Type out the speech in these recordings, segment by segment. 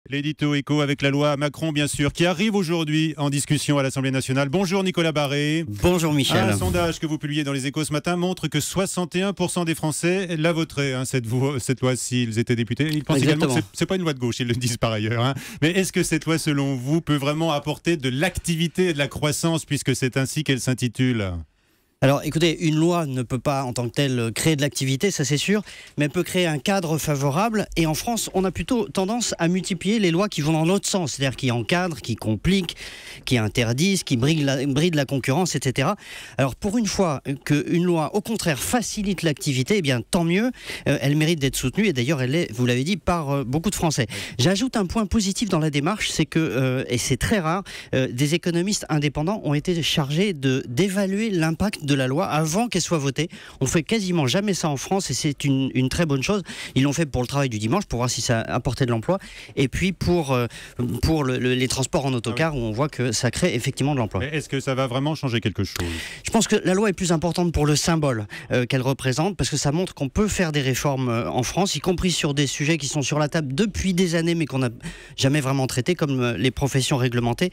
L'édito écho avec la loi Macron, bien sûr, qui arrive aujourd'hui en discussion à l'Assemblée nationale. Bonjour Nicolas Barré. Bonjour Michel. Un sondage que vous publiez dans les Échos ce matin montre que 61% des Français la voteraient, cette loi, s'ils étaient députés. Ils pensent également que c'est pas une loi de gauche, ils le disent par ailleurs. Mais est-ce que cette loi, selon vous, peut vraiment apporter de l'activité et de la croissance, puisque c'est ainsi qu'elle s'intitule ? Alors écoutez, une loi ne peut pas en tant que telle créer de l'activité, ça c'est sûr, mais elle peut créer un cadre favorable. Et en France, on a plutôt tendance à multiplier les lois qui vont dans l'autre sens, c'est-à-dire qui encadrent, qui compliquent, qui interdisent, qui brident la concurrence, etc. Alors pour une fois qu'une loi, au contraire, facilite l'activité, eh bien tant mieux, elle mérite d'être soutenue. Et d'ailleurs, elle est, vous l'avez dit, par beaucoup de Français. J'ajoute un point positif dans la démarche, c'est que, et c'est très rare, des économistes indépendants ont été chargés d'évaluer l'impact de la loi avant qu'elle soit votée. On fait quasiment jamais ça en France et c'est une très bonne chose. Ils l'ont fait pour le travail du dimanche, pour voir si ça apportait de l'emploi, et puis pour les transports en autocar, où on voit que ça crée effectivement de l'emploi. Est-ce que ça va vraiment changer quelque chose ? Je pense que la loi est plus importante pour le symbole qu'elle représente, parce que ça montre qu'on peut faire des réformes en France, y compris sur des sujets qui sont sur la table depuis des années, mais qu'on n'a jamais vraiment traités, comme les professions réglementées.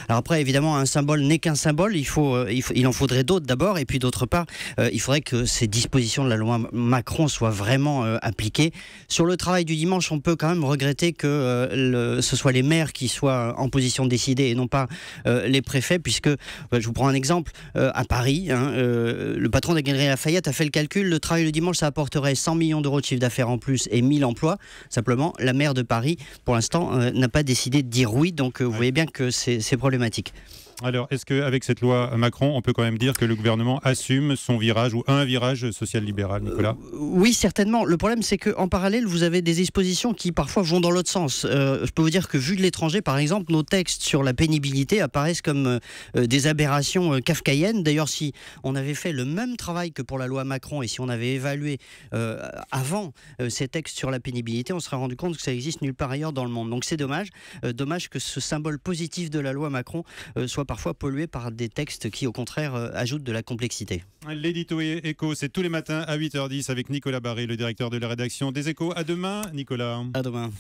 Alors après, évidemment, un symbole n'est qu'un symbole, il en faudrait d'autres d'abord, et puis d'autre part, il faudrait que ces dispositions de la loi Macron soient vraiment appliquées. Sur le travail du dimanche, on peut quand même regretter que ce soit les maires qui soient en position de décider et non pas les préfets, puisque, je vous prends un exemple, à Paris, le patron de la Galerie Lafayette a fait le calcul, le travail le dimanche, ça apporterait 100 millions d'euros de chiffre d'affaires en plus et 1000 emplois. Simplement, la maire de Paris, pour l'instant, n'a pas décidé de dire oui, donc vous voyez bien que c'est problématique. Alors, est-ce qu'avec cette loi Macron, on peut quand même dire que le gouvernement assume son virage ou un virage social-libéral, Nicolas ? Oui, certainement. Le problème, c'est qu'en parallèle, vous avez des dispositions qui parfois vont dans l'autre sens. Je peux vous dire que, vu de l'étranger, par exemple, nos textes sur la pénibilité apparaissent comme des aberrations kafkaïennes. D'ailleurs, si on avait fait le même travail que pour la loi Macron et si on avait évalué avant ces textes sur la pénibilité, on se serait rendu compte que ça existe nulle part ailleurs dans le monde. Donc c'est dommage. Dommage que ce symbole positif de la loi Macron soit parfois pollué par des textes qui, au contraire, ajoutent de la complexité. L'édito Écho, c'est tous les matins à 8h10 avec Nicolas Barré, le directeur de la rédaction des Échos. À demain, Nicolas. À demain.